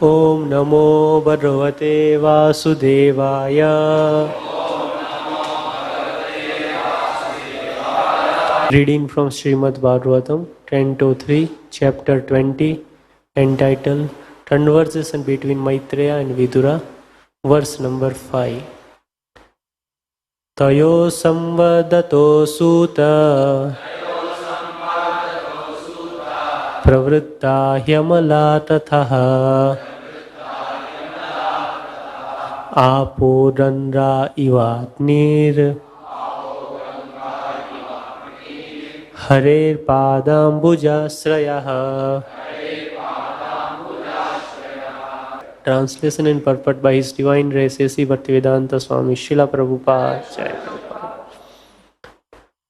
Om Namo Bhagavate Vasudevaya. Reading from Srimad Bhagavatam, Canto 3, Chapter 20, entitled Conversation between Maitreya and Vidura, verse number 5. Tayo samvadato suta pravritta hyamala tathaha apo dandra ivatnir Harer Padambujasrayah. Translation and purport by His Divine Grace A.C. Bhaktivedanta Swami Srila Prabhupada.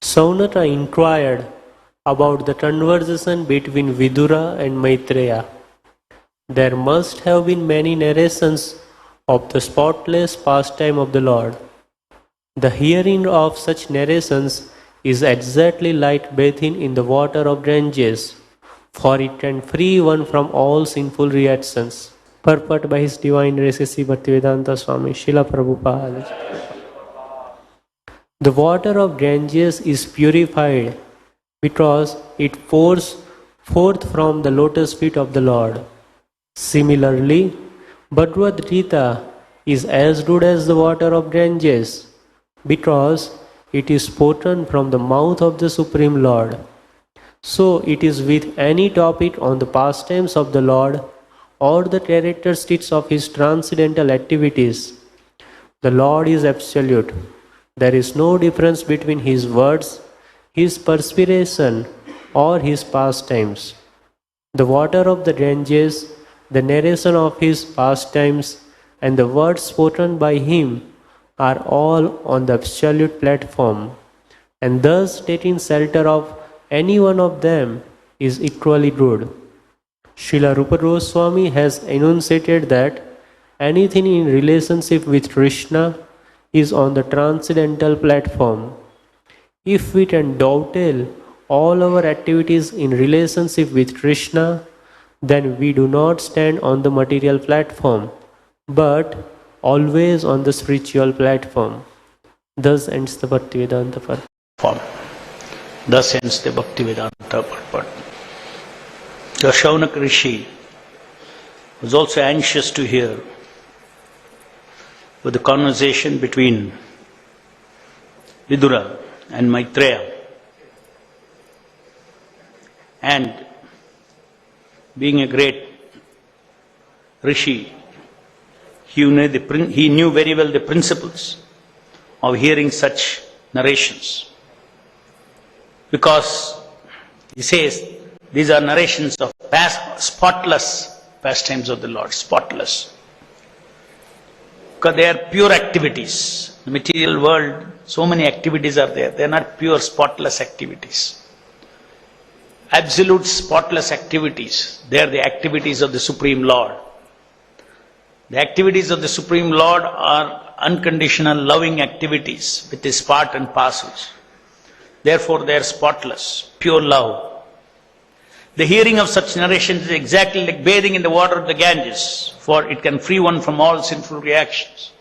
Saunata inquired about the conversation between Vidura and Maitreya. There must have been many narrations of the spotless pastime of the Lord. The hearing of such narrations is exactly like bathing in the water of Ganges, for it can free one from all sinful reactions. Purport by His Divine Grace A.C. Bhaktivedanta Swami Srila Prabhupada. The water of Ganges is purified because it pours forth from the lotus feet of the Lord. Similarly, Bhagavad Gita is as good as the water of Ganges because it is spoken from the mouth of the Supreme Lord. So it is with any topic on the pastimes of the Lord or the characteristics of His transcendental activities. The Lord is absolute. There is no difference between His words, His perspiration, or His pastimes. The water of the Ganges, the narration of His pastimes, and the words spoken by Him are all on the absolute platform, and thus taking shelter of any one of them is equally good. Srila Rupa Goswami has enunciated that anything in relationship with Krishna is on the transcendental platform. If we can dovetail all our activities in relationship with Krishna, then we do not stand on the material platform, but always on the spiritual platform. Thus ends the Bhaktivedanta form. Thus ends the Bhaktivedanta purport. The Shaunak Rishi was also anxious to hear with the conversation between Vidura and Maitreya. And being a great Rishi, he knew very well the principles of hearing such narrations. Because he says these are narrations of spotless pastimes of the Lord, spotless. Because they are pure activities. The material world, so many activities are there. They are not pure, spotless activities. Absolute, spotless activities. They are the activities of the Supreme Lord. The activities of the Supreme Lord are unconditional, loving activities with His part and parcels. Therefore, they are spotless, pure love. The hearing of such narrations is exactly like bathing in the water of the Ganges, for it can free one from all sinful reactions.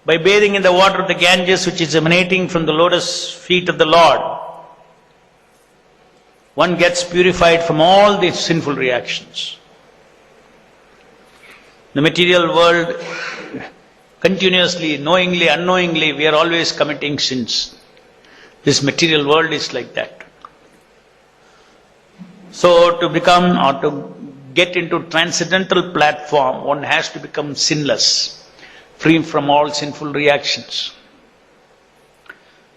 By bathing in the water of the Ganges, which is emanating from the lotus feet of the Lord, one gets purified from all these sinful reactions. The material world, continuously, knowingly, unknowingly, we are always committing sins. This material world is like that. So to become or to get into transcendental platform, one has to become sinless, free from all sinful reactions.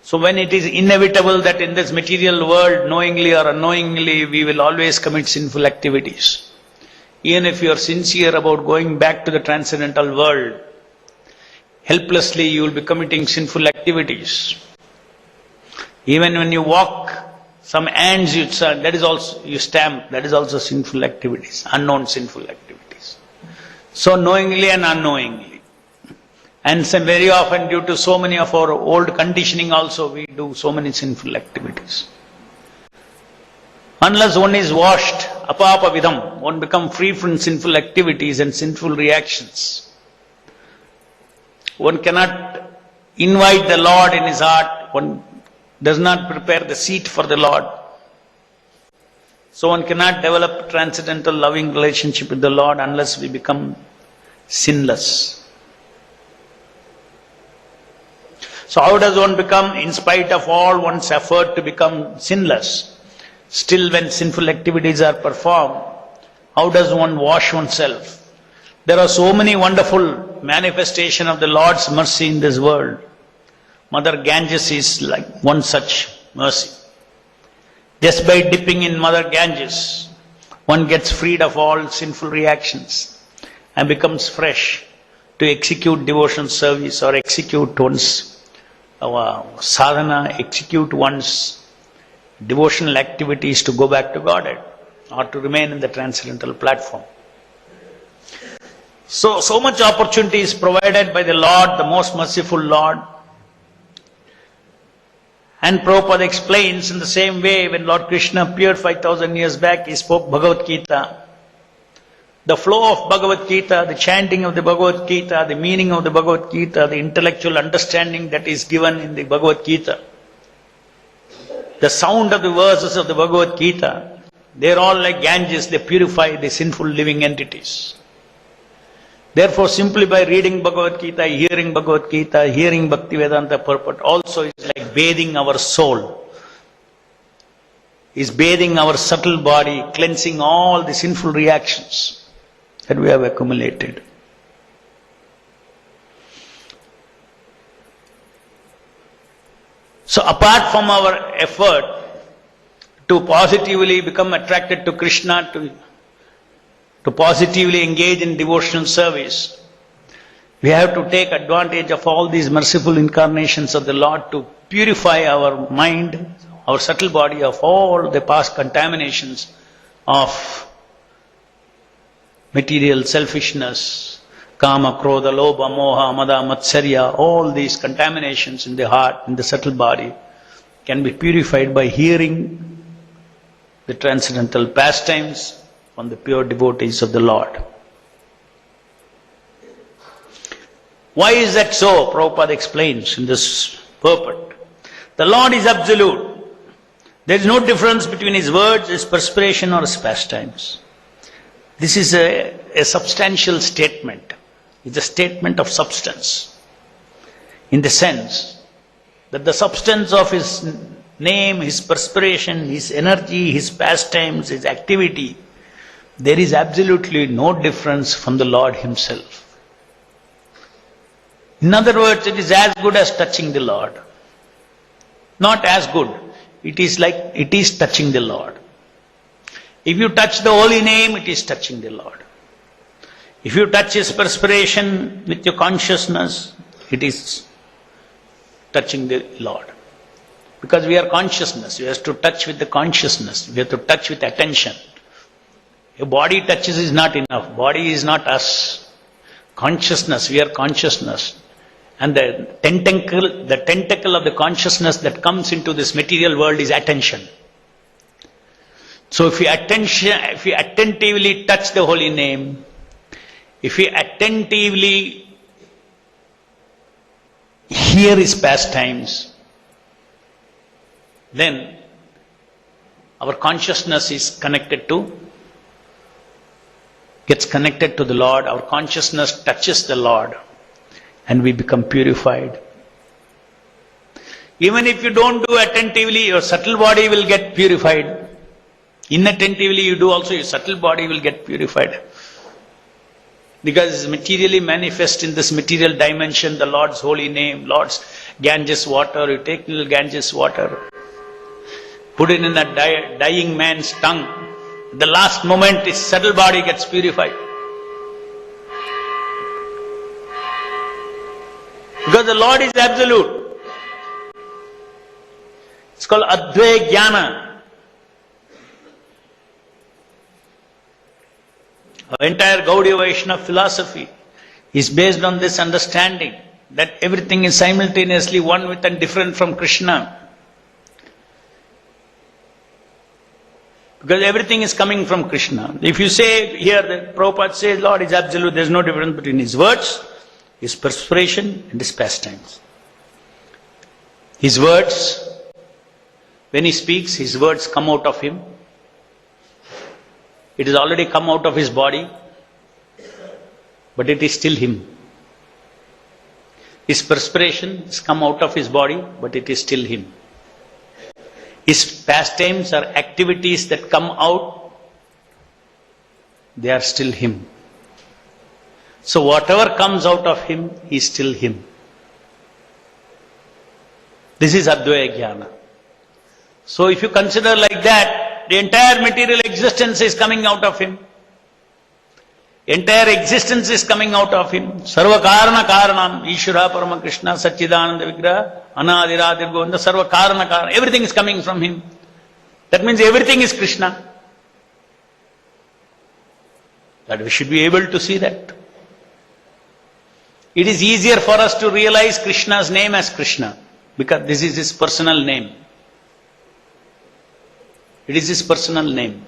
So when it is inevitable that in this material world, knowingly or unknowingly, we will always commit sinful activities. Even if you are sincere about going back to the transcendental world, helplessly you will be committing sinful activities. Even when you walk, some ants that is also, you stamp, that is also sinful activities, unknown sinful activities. So knowingly and unknowingly. And very often due to so many of our old conditioning also, we do so many sinful activities. Unless one is washed, apapa vidam, one becomes free from sinful activities and sinful reactions. One cannot invite the Lord in his heart, one does not prepare the seat for the Lord. So one cannot develop transcendental loving relationship with the Lord unless we become sinless. So how does one become, in spite of all one's effort to become sinless? Still when sinful activities are performed, how does one wash oneself? There are so many wonderful manifestations of the Lord's mercy in this world. Mother Ganges is like one such mercy. Just by dipping in Mother Ganges, one gets freed of all sinful reactions and becomes fresh to execute devotional service or execute one's sadhana, execute one's devotional activities to go back to Godhead or to remain in the transcendental platform. So much opportunity is provided by the Lord, the most merciful Lord. And Prabhupada explains in the same way when Lord Krishna appeared 5,000 years back, he spoke Bhagavad Gita. The flow of Bhagavad Gita, the chanting of the Bhagavad Gita, the meaning of the Bhagavad Gita, the intellectual understanding that is given in the Bhagavad Gita, the sound of the verses of the Bhagavad Gita, they are all like Ganges, they purify the sinful living entities. Therefore, simply by reading Bhagavad Gita, hearing Bhaktivedanta purport also is like bathing our soul, is bathing our subtle body, cleansing all the sinful reactions that we have accumulated. So apart from our effort to positively become attracted to Krishna, to positively engage in devotional service, we have to take advantage of all these merciful incarnations of the Lord to purify our mind, our subtle body of all the past contaminations of material selfishness, kama, krodha, lobha, moha, mada, matsarya, all these contaminations in the heart, in the subtle body, can be purified by hearing the transcendental pastimes from the pure devotees of the Lord. Why is that so? Prabhupada explains in this purport. The Lord is absolute. There is no difference between His words, His perspiration or His pastimes. This is a substantial statement. It's a statement of substance. In the sense that the substance of His name, His perspiration, His energy, His pastimes, His activity, there is absolutely no difference from the Lord Himself. In other words, it is as good as touching the Lord. Not as good. It is like it is touching the Lord. If you touch the holy name, it is touching the Lord. If you touch His perspiration with your consciousness, it is touching the Lord. Because we are consciousness. We have to touch with the consciousness. We have to touch with attention. Your body touches is not enough. Body is not us. Consciousness, we are consciousness. And the tentacle of the consciousness that comes into this material world is attention. So if we attentively touch the holy name, if we attentively hear His pastimes, then our consciousness is gets connected to the Lord, our consciousness touches the Lord, and we become purified. Even if you don't do attentively, your subtle body will get purified. Inattentively you do also, your subtle body will get purified. Because it's materially manifest in this material dimension, the Lord's holy name, Lord's Ganges water, you take little Ganges water, put it in a dying man's tongue. The last moment, his subtle body gets purified. Because the Lord is absolute. It's called Advaya Jnana. Our entire Gaudiya Vaishnava philosophy is based on this understanding that everything is simultaneously one with and different from Krishna. Because everything is coming from Krishna. If you say here that Prabhupada says Lord is absolute, there is no difference between his words, his perspiration and his pastimes. His words, when he speaks, his words come out of him. It has already come out of his body, but it is still him. His perspiration has come out of his body, but it is still him. His pastimes are activities that come out, they are still him. So whatever comes out of him is still him. This is Advaya Jnana. So if you consider like that, the entire material existence is coming out of him. Entire existence is coming out of him. Sarva Karana Karanam, Ishvara Parama Krishna, Satchidananda Vigraha, Anadiradir Govinda, Sarva Karana Karanam. Everything is coming from him. That means everything is Krishna. But we should be able to see that. It is easier for us to realize Krishna's name as Krishna, because this is his personal name. It is his personal name.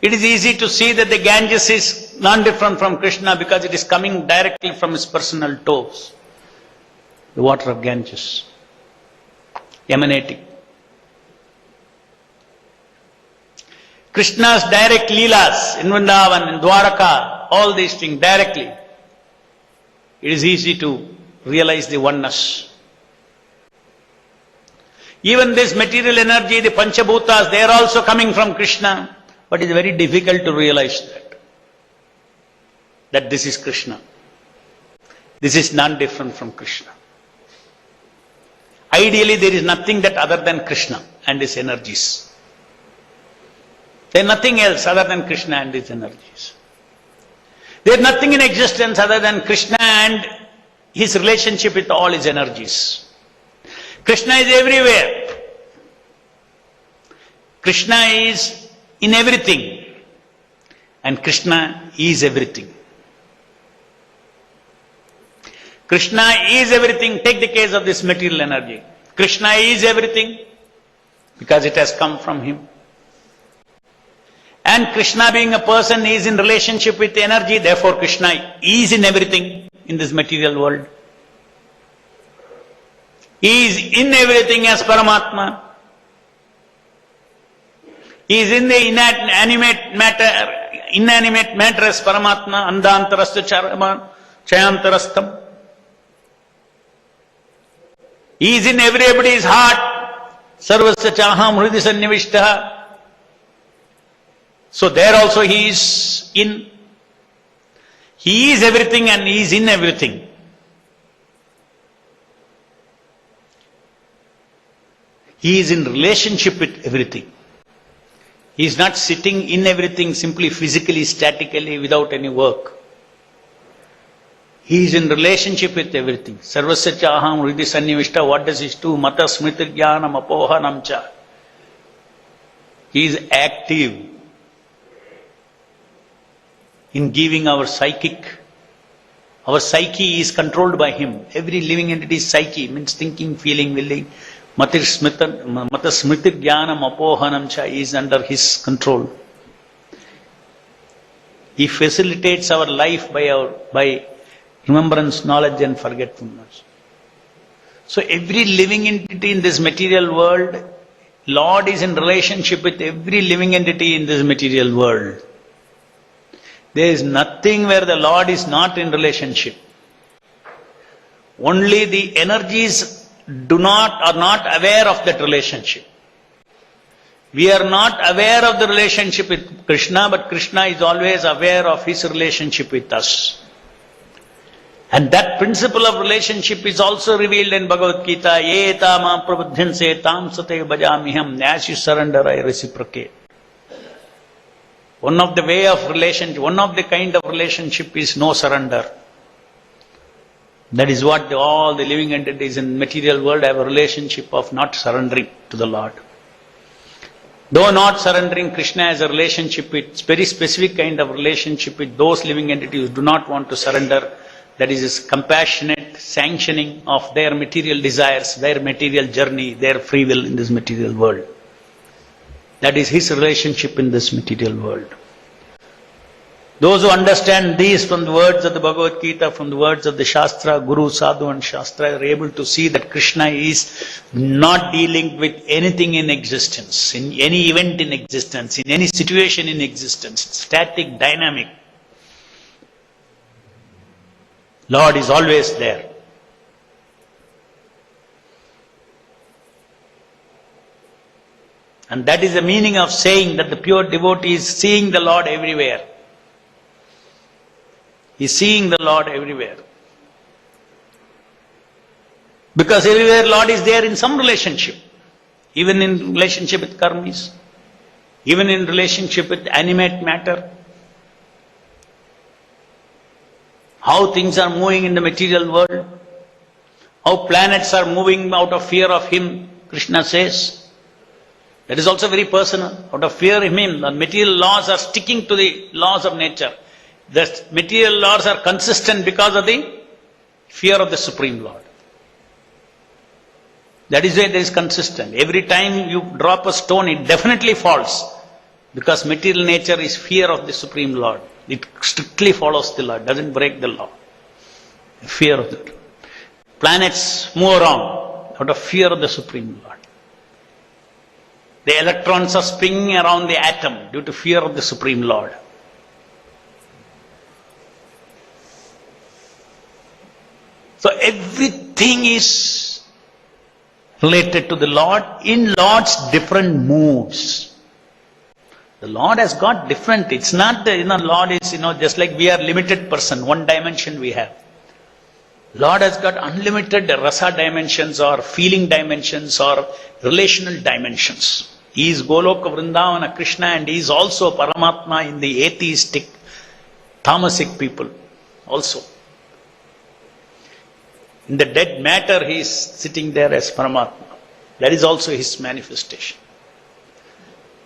It is easy to see that the Ganges is non-different from Krishna because it is coming directly from his personal toes. The water of Ganges, emanating. Krishna's direct leelas in Vrindavan, in Dwaraka, all these things directly. It is easy to realize the oneness. Even this material energy, the Panchabhutas, they are also coming from Krishna. But it is very difficult to realize that this is Krishna. This is non-different from Krishna. Ideally, there is nothing that other than Krishna and his energies. There is nothing else other than Krishna and his energies. There is nothing in existence other than Krishna and his relationship with all his energies. Krishna is everywhere. Krishna is in everything, and Krishna is everything. Krishna is everything. Take the case of this material energy. Krishna is everything because it has come from him. And Krishna being a person is in relationship with energy, therefore Krishna is in everything in this material world. He is in everything as Paramatma. He is in the inanimate matter as Paramatma, Andantarastha Chayantarastham. He is in everybody's heart, Sarvasya Chaham Hridi Sannivishtaha. So there also he is in. He is everything and he is in everything. He is in relationship with everything. He is not sitting in everything simply physically, statically, without any work. He is in relationship with everything. Sarvasya Chaham Hridi Sannivishta, what does he do? Mata Smriti Jnanam Apohanam Cha. He is active in giving our psychic. Our psyche is controlled by him. Every living entity's psyche means thinking, feeling, willing. Mata Smriti Jnanam Apohanam Cha is under his control. He facilitates our life by remembrance, knowledge and forgetfulness. So every living entity in this material world, Lord is in relationship with every living entity in this material world. There is nothing where the Lord is not in relationship. Only the energies are not aware of that relationship. We are not aware of the relationship with Krishna, but Krishna is always aware of his relationship with us. And that principle of relationship is also revealed in Bhagavad Gita. Ye tama prabudhyanse tam sate bhajamiham. As you surrender, I reciprocate. One of the way of relationship, one of the kind of relationship is no surrender. That is what all the living entities in material world have a relationship of not surrendering to the Lord. Though not surrendering, Krishna has a relationship with, very specific kind of relationship with those living entities who do not want to surrender that is his compassionate sanctioning of their material desires, their material journey, their free will in this material world. That is his relationship in this material world. Those who understand these from the words of the Bhagavad Gita, from the words of the Shastra, Guru, Sadhu and Shastra, are able to see that Krishna is not dealing with anything in existence, in any event in existence, in any situation in existence. It's static, dynamic. Lord is always there. And that is the meaning of saying that the pure devotee is seeing the Lord everywhere. He is seeing the Lord everywhere. Because everywhere Lord is there in some relationship. Even in relationship with karmis. Even in relationship with animate matter. How things are moving in the material world. How planets are moving out of fear of Him, Krishna says. That is also very personal. Out of fear of Him, the material laws are sticking to the laws of nature. The material laws are consistent because of the fear of the Supreme Lord. That is why there is consistent. Every time you drop a stone, it definitely falls. Because material nature is fear of the Supreme Lord. It strictly follows the law, doesn't break the law. Fear of it. Planets move around out of fear of the Supreme Lord. The electrons are spinning around the atom due to fear of the Supreme Lord. So everything is related to the Lord in Lord's different moods. The Lord has got different, it's not the, Lord is, just like we are limited person, one dimension we have. Lord has got unlimited rasa dimensions or feeling dimensions or relational dimensions. He is Goloka Vrindavana Krishna and he is also Paramatma in the atheistic, tamasic people also. In the dead matter, he is sitting there as Paramatma. That is also his manifestation.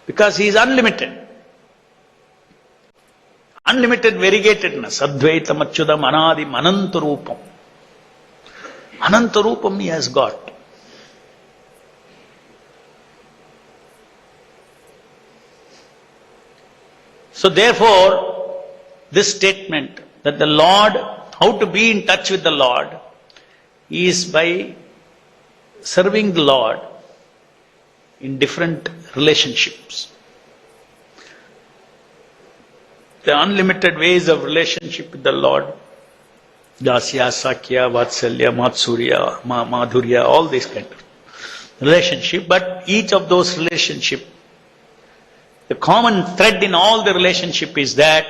Because he is unlimited. Unlimited variegatedness. Advaitam Achyudam Anadim Anantarupam. Anantarupam he has got. So therefore, this statement that the Lord, how to be in touch with the Lord, is by serving the Lord in different relationships. The unlimited ways of relationship with the Lord, Dasya, Sakya, Vatsalya, Matsurya, Madhurya, all these kind of relationship, but each of those relationship, the common thread in all the relationship is that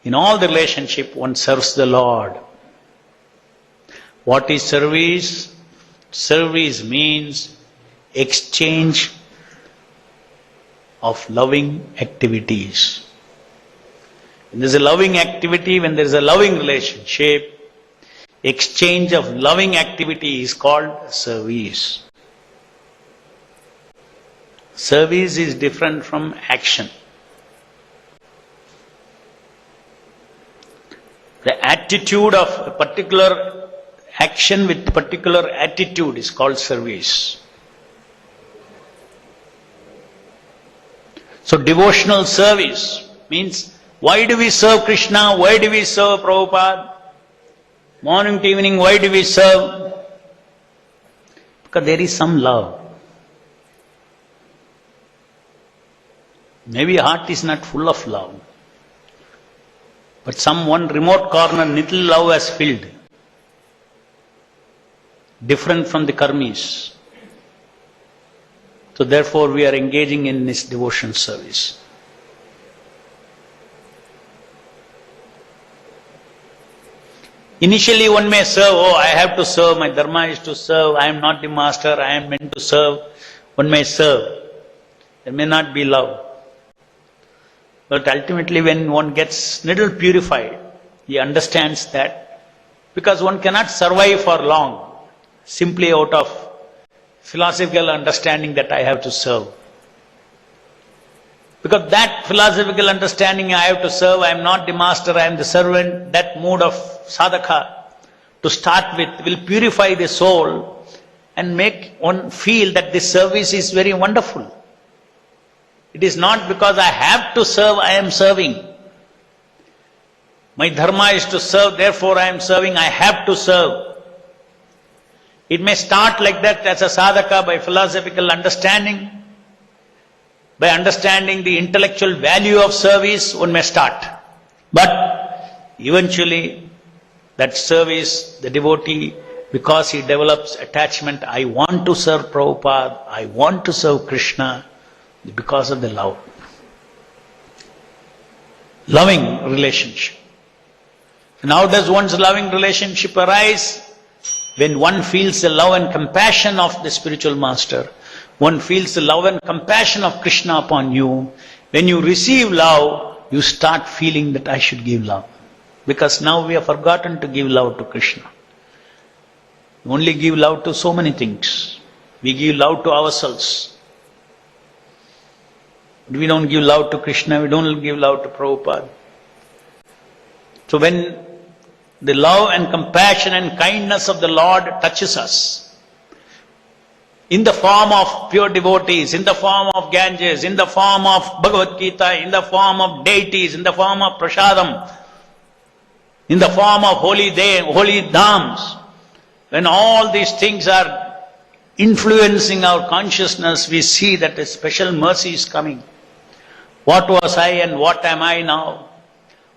in all the relationship one serves the Lord. What is service? Service means exchange of loving activities. When there is a loving activity, when there is a loving relationship, exchange of loving activity is called service. Service is different from action. The attitude of a particular action with particular attitude is called service. So devotional service means, why do we serve Krishna? Why do we serve Prabhupada? Morning to evening, why do we serve? Because there is some love. Maybe heart is not full of love. But some one remote corner, little love has filled. Different from the karmis. So therefore we are engaging in this devotion service. Initially one may serve, I have to serve, my dharma is to serve, I am not the master, I am meant to serve. One may serve. There may not be love. But ultimately when one gets little purified, he understands that because one cannot survive for long simply out of philosophical understanding that I have to serve. Because that philosophical understanding, I have to serve, I am not the master, I am the servant, that mood of sadhaka to start with will purify the soul and make one feel that this service is very wonderful. It is not because I have to serve, I am serving. My dharma is to serve, therefore I am serving, I have to serve. It may start like that as a sadhaka by philosophical understanding. By understanding the intellectual value of service, one may start. But eventually, that service, the devotee, because he develops attachment, I want to serve Prabhupada, I want to serve Krishna, because of the love. Loving relationship. And how does one's loving relationship arise? When one feels the love and compassion of the spiritual master, one feels the love and compassion of Krishna upon you. When you receive love, you start feeling that I should give love. Because now we have forgotten to give love to Krishna. We only give love to so many things. We give love to ourselves. We don't give love to Krishna, we don't give love to Prabhupada. So when the love and compassion and kindness of the Lord touches us, in the form of pure devotees, in the form of Ganges, in the form of Bhagavad Gita, in the form of deities, in the form of Prasadam, in the form of holy dhams, when all these things are influencing our consciousness, we see that a special mercy is coming. What was I and what am I now?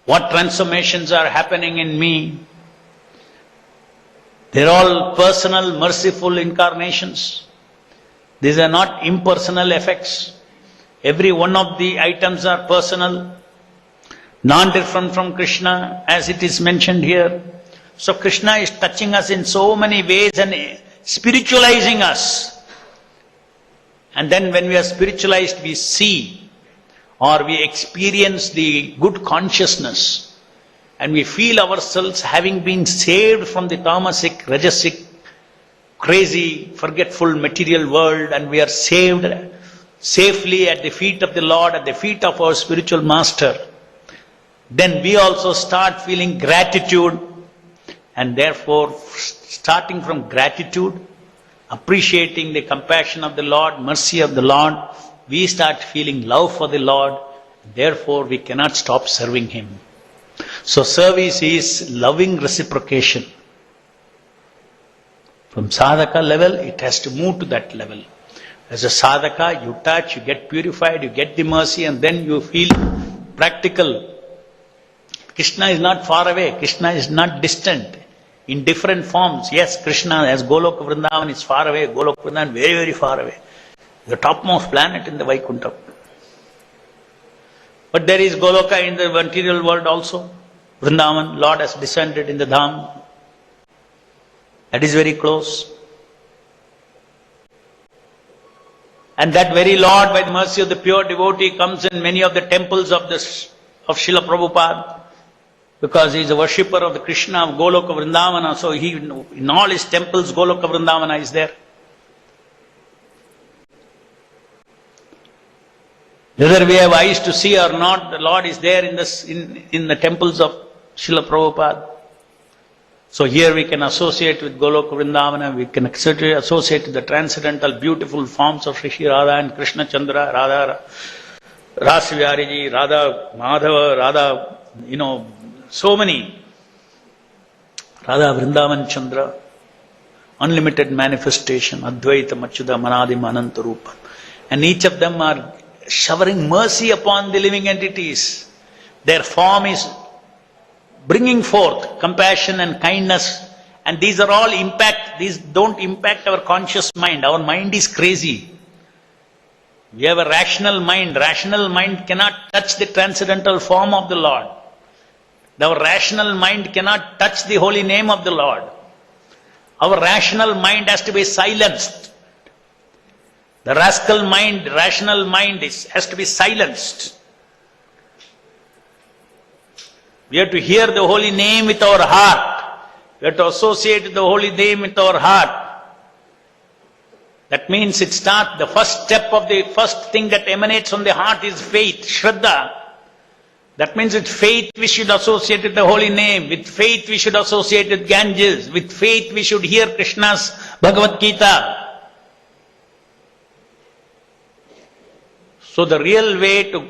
What transformations are happening in me? They're all personal, merciful incarnations. These are not impersonal effects. Every one of the items are personal, non-different from Krishna, as it is mentioned here. So Krishna is touching us in so many ways and spiritualizing us. And then when we are spiritualized, we see or we experience the good consciousness and we feel ourselves having been saved from the tamasic, rajasic, crazy, forgetful material world, and we are saved safely at the feet of the Lord, at the feet of our spiritual master. Then we also start feeling gratitude, and therefore starting from gratitude, appreciating the compassion of the Lord, mercy of the Lord, we start feeling love for the Lord, therefore we cannot stop serving Him. So service is loving reciprocation. From sadhaka level, it has to move to that level. As a sadhaka, you touch, you get purified, you get the mercy, and then you feel practical. Krishna is not far away, Krishna is not distant. In different forms, yes, Krishna as Goloka Vrindavan is far away, Goloka Vrindavan very, very far away. The topmost planet in the Vaikuntha. But there is Goloka in the material world also. Vrindavan, Lord has descended in the Dham. That is very close. And that very Lord, by the mercy of the pure devotee, comes in many of the temples of Srila Prabhupada. Because he is a worshipper of the Krishna of Goloka Vrindavana, so he, in all his temples, Goloka Vrindavana is there. Whether we have eyes to see or not, the Lord is there in the temples of Srila Prabhupada. So here we can associate with Goloka Vrindavana, we can associate with the transcendental beautiful forms of Shri Radha and Krishna Chandra, Radha Rasivyariji, Radha Madhava, Radha, so many. Radha Vrindavan Chandra, unlimited manifestation, Advaita Machyuta Manadim Ananta Rupa. And each of them are showering mercy upon the living entities. Their form is bringing forth compassion and kindness, and these are all these don't impact our conscious mind. Our mind is crazy. We have a rational mind. Rational mind cannot touch the transcendental form of the Lord. Our rational mind cannot touch the holy name of the Lord. Our rational mind has to be silenced. The rational mind has to be silenced. We have to hear the holy name with our heart. We have to associate the holy name with our heart. That means it starts, the first step of the first thing that emanates from the heart is faith, Shraddha. That means with faith we should associate with the holy name. With faith we should associate with Ganges. With faith we should hear Krishna's Bhagavad Gita. So the real way to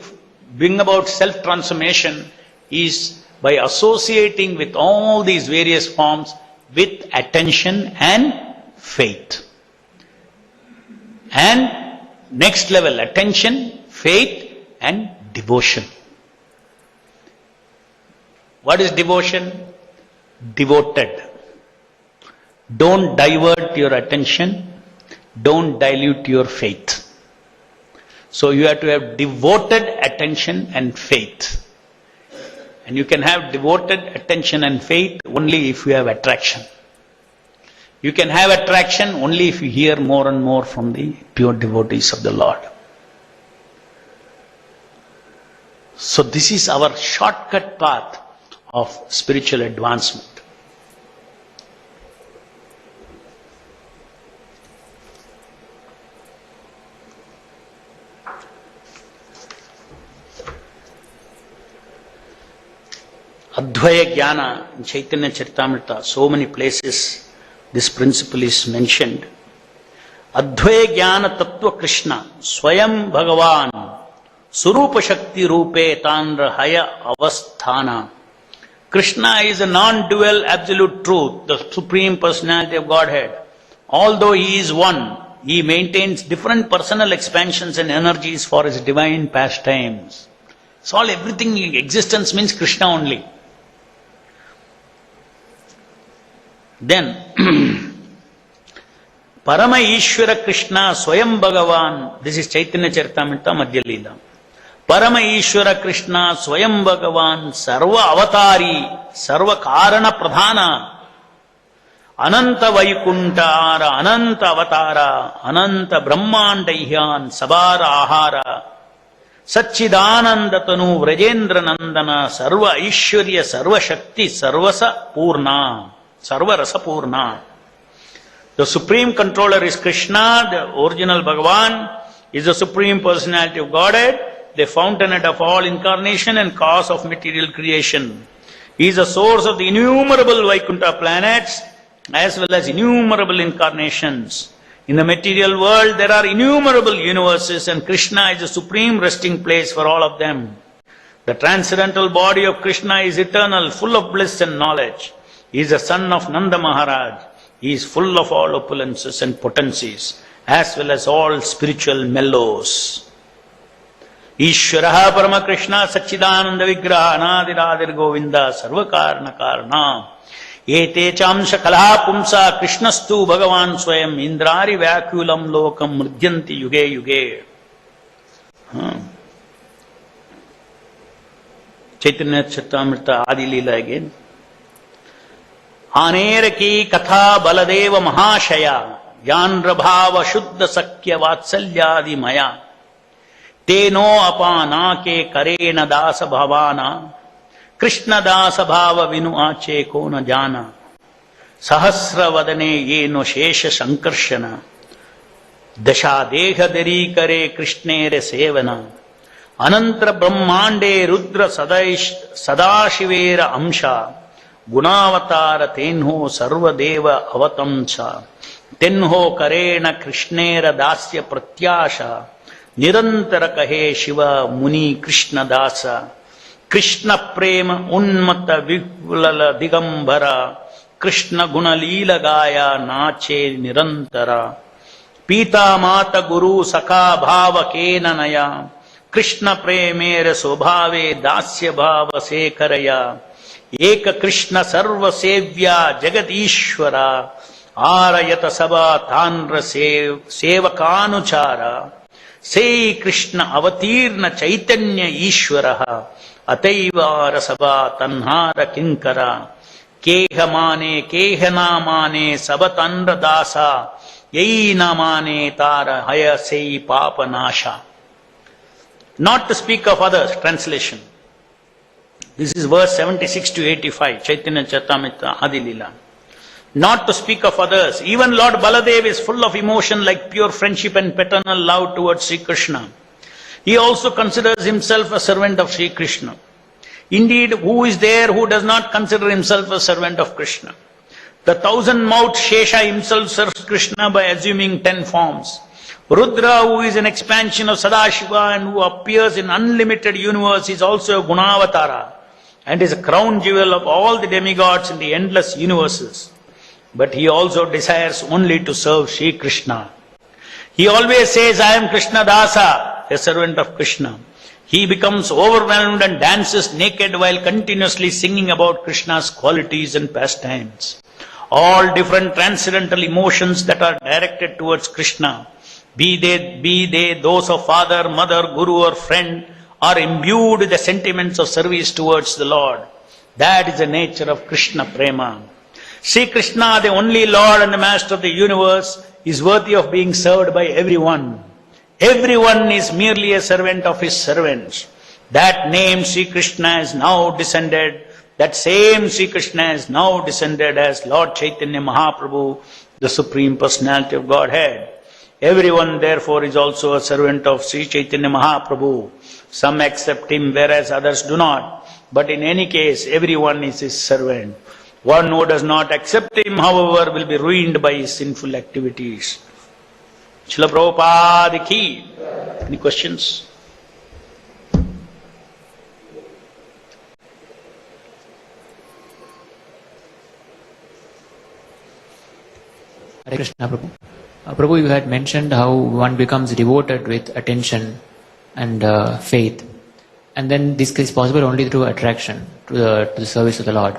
bring about self-transformation is by associating with all these various forms with attention and faith. And next level, attention, faith and devotion. What is devotion? Devoted. Don't divert your attention. Don't dilute your faith. So you have to have devoted attention and faith. And you can have devoted attention and faith only if you have attraction. You can have attraction only if you hear more and more from the pure devotees of the Lord. So this is our shortcut path of spiritual advancement. Advaya Jnana in Chaitanya Charitamrita, so many places this principle is mentioned. Advaya Jnana Tattva Krishna, Swayam Bhagavan, Surupa Shakti Rupe Tandra Haya Avasthana. Krishna is a non-dual absolute truth, the Supreme Personality of Godhead. Although He is one, He maintains different personal expansions and energies for His divine pastimes. So all everything in existence means Krishna only. Then, Parama Ishvara Krishna Swayam Bhagavan, this is Chaitanya Charitamrita Madhya Leela. Parama Ishvara Krishna Swayam Bhagavan Sarva Avatari Sarva Karana Pradhana Ananta Vaikuntara Ananta Avatara Ananta Brahmandaihan Sabara Ahara Satchidananda Tanu Vrajendra Nandana Sarva Ishwarya Sarva Shakti Sarvasa Purna Sarva Rasa Purna. The Supreme Controller is Krishna, the original Bhagavan is the Supreme Personality of Godhead, the fountainhead of all incarnation and cause of material creation. He is the source of the innumerable Vaikuntha planets as well as innumerable incarnations. In the material world there are innumerable universes and Krishna is the supreme resting place for all of them. The transcendental body of Krishna is eternal, full of bliss and knowledge. He is the son of Nanda Maharaj. He is full of all opulences and potencies as well as all spiritual mellows. Ishvaraha Parama Krishna Satchidananda Vigraha Anadiradir Govinda Sarvakarna Karna Ete Chamsha Kala Pumsa Krishnastu Bhagavan Swayam Indrari Vakulam Lokam Mridyanti Yuge Yuge. Chaitanya Charitamrita Adi Leela again. Aner ki katha baladeva mahashaya Yanra bhava shuddha sakya vatsalyadi maya Teno apana ke karena dasa bhavana Krishna dasa bhava vinu ache ko na jana Sahasra vadane yeno shesha sankarshana Dasha deha dari kare krishnere sevana Anantra brahmande rudra sadashivera amsha Gunavatara tenho sarvadeva avatamsa Tenho karena krishnera dasya pratyasha Nirantara kahe Shiva Muni Krishna Dasa Krishna prema unmata vivlala digambara Krishna gunalila gaya nache nirantara Pita mata guru sakha bhava kenanaya Krishna premera sobhave dasya bhava sekaraya Eka Krishna sarva sevya jagat ishvara Arayata sabha tanra sevakanuchara Sei Krishna avatirna chaitanya ishvaraha Ataivara sabha tanhara kinkara Kehamane kehanamane sabatandra dasa Yainamane tara haya sei papanasha. Not to speak of others, translation. This is verse 76 to 85, Chaitanya Charitamrita Adi Leela. not to speak of others. Even Lord Baladev is full of emotion like pure friendship and paternal love towards Sri Krishna. He also considers himself a servant of Sri Krishna. Indeed, who is there who does not consider himself a servant of Krishna? The thousand-mouthed Shesha himself serves Krishna by assuming 10 forms. Rudra, who is an expansion of Sadashiva and who appears in unlimited universe, is also a Gunavatara and is a crown jewel of all the demigods in the endless universes. But he also desires only to serve Sri Krishna. He always says, I am Krishna Dasa, a servant of Krishna. He becomes overwhelmed and dances naked while continuously singing about Krishna's qualities and pastimes. All different transcendental emotions that are directed towards Krishna, be they those of father, mother, guru or friend, are imbued with the sentiments of service towards the Lord. That is the nature of Krishna Prema. Sri Krishna, the only Lord and the Master of the universe, is worthy of being served by everyone. Everyone is merely a servant of his servants. That name Sri Krishna is now descended. That same Sri Krishna is now descended as Lord Chaitanya Mahaprabhu, the Supreme Personality of Godhead. Everyone therefore is also a servant of Sri Chaitanya Mahaprabhu. Some accept him whereas others do not. But in any case, everyone is his servant. One who does not accept him, however, will be ruined by his sinful activities. Srila Prabhupada ki. Any questions? Hare Krishna, Prabhu. Prabhu, you had mentioned how one becomes devoted with attention and faith. And then this is possible only through attraction to the service of the Lord.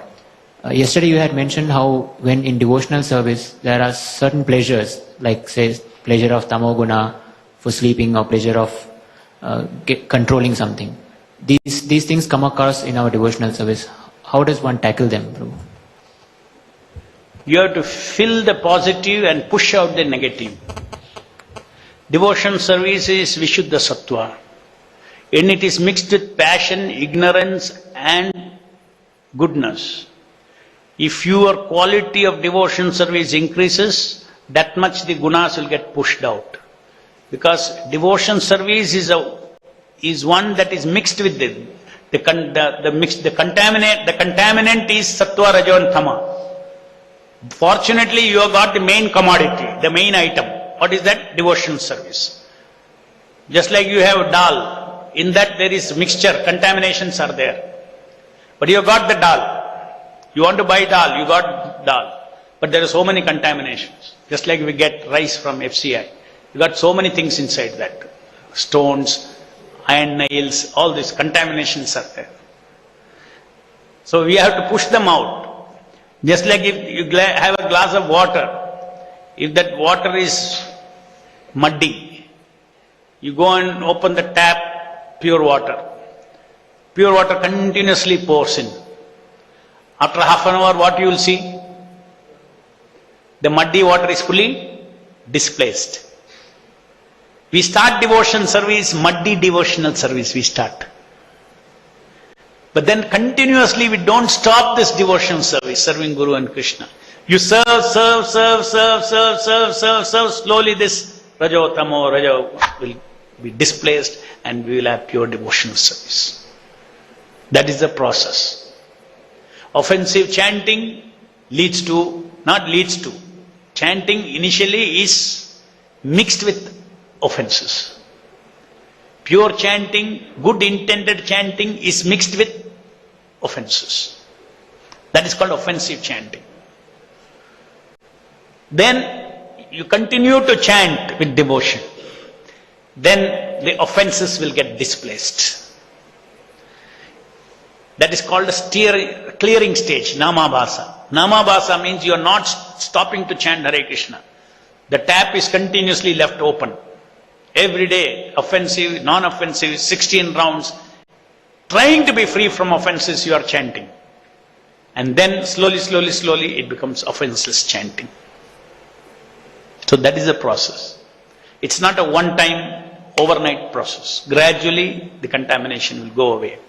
Yesterday you had mentioned how when in devotional service there are certain pleasures, like say pleasure of tamoguna for sleeping or pleasure of controlling something. These things come across in our devotional service. How does one tackle them, Prabhu? You have to fill the positive and push out the negative. Devotion service is Vishuddha Sattva. And it is mixed with passion, ignorance and goodness. If your quality of devotion service increases, that much the gunas will get pushed out. Because devotion service is one that is mixed with the contaminant is Sattva, Rajo and Tama. Fortunately, you have got the main commodity, the main item. What is that? Devotion service. Just like you have dal, in that there is mixture, contaminations are there. But you have got the dal. You want to buy dal, you got dal. But there are so many contaminations. Just like we get rice from FCI. You got so many things inside that. Stones, iron nails, all these contaminations are there. So we have to push them out. Just like if you have a glass of water, if that water is muddy, you go and open the tap, pure water. Pure water continuously pours in. After half an hour, what you will see? The muddy water is fully displaced. We start devotion service, muddy devotional service we start. But then continuously we don't stop this devotion service, serving Guru and Krishna. You serve, slowly this Rajo, Tamo, Rajo will be displaced and we will have pure devotional service. That is the process. Offensive chanting chanting initially is mixed with offenses. Pure chanting, good intended chanting is mixed with offenses. That is called offensive chanting. Then you continue to chant with devotion. Then the offenses will get displaced. That is called a clearing stage, Namabhasa. Namabhasa means you are not stopping to chant Hare Krishna. The tap is continuously left open. Every day, offensive, non-offensive, 16 rounds. Trying to be free from offenses, you are chanting. And then slowly, it becomes offenseless chanting. So that is the process. It's not a one-time, overnight process. Gradually, the contamination will go away.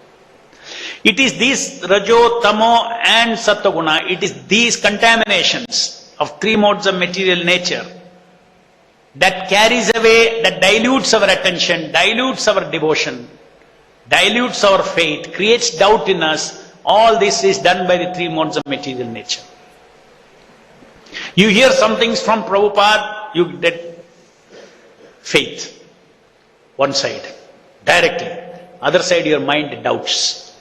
It is these Rajo, Tamo and Sattva-guna, it is these contaminations of three modes of material nature, that carries away, that dilutes our attention, dilutes our devotion, dilutes our faith, creates doubt in us. All this is done by the three modes of material nature. You hear some things from Prabhupada, you get faith, one side, directly. Other side, your mind doubts.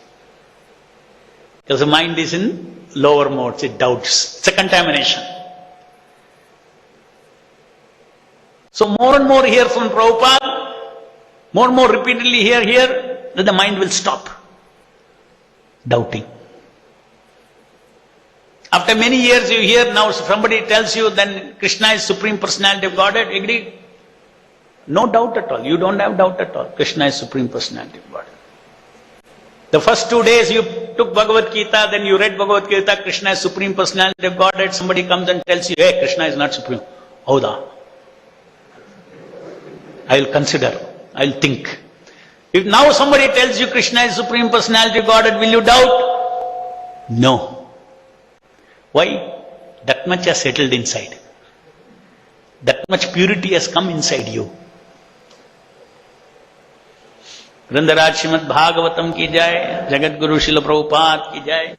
Because the mind is in lower modes, it doubts. It's a contamination. So more and more hear from Prabhupada, more and more repeatedly hear, then the mind will stop doubting. After many years you hear, now somebody tells you then Krishna is Supreme Personality of Godhead, agree? No doubt at all. You don't have doubt at all. Krishna is Supreme Personality of Godhead. The first 2 days you took Bhagavad Gita, then you read Bhagavad Gita, Krishna is Supreme Personality of Godhead, somebody comes and tells you, hey, Krishna is not Supreme. Howda. I will consider, I will think. If now somebody tells you Krishna is Supreme Personality of Godhead, will you doubt? No. Why? That much has settled inside. That much purity has come inside you. Grandaraj Srimad Bhagavatam ki jai, Jagat Guru Srila Prabhupada ki jai.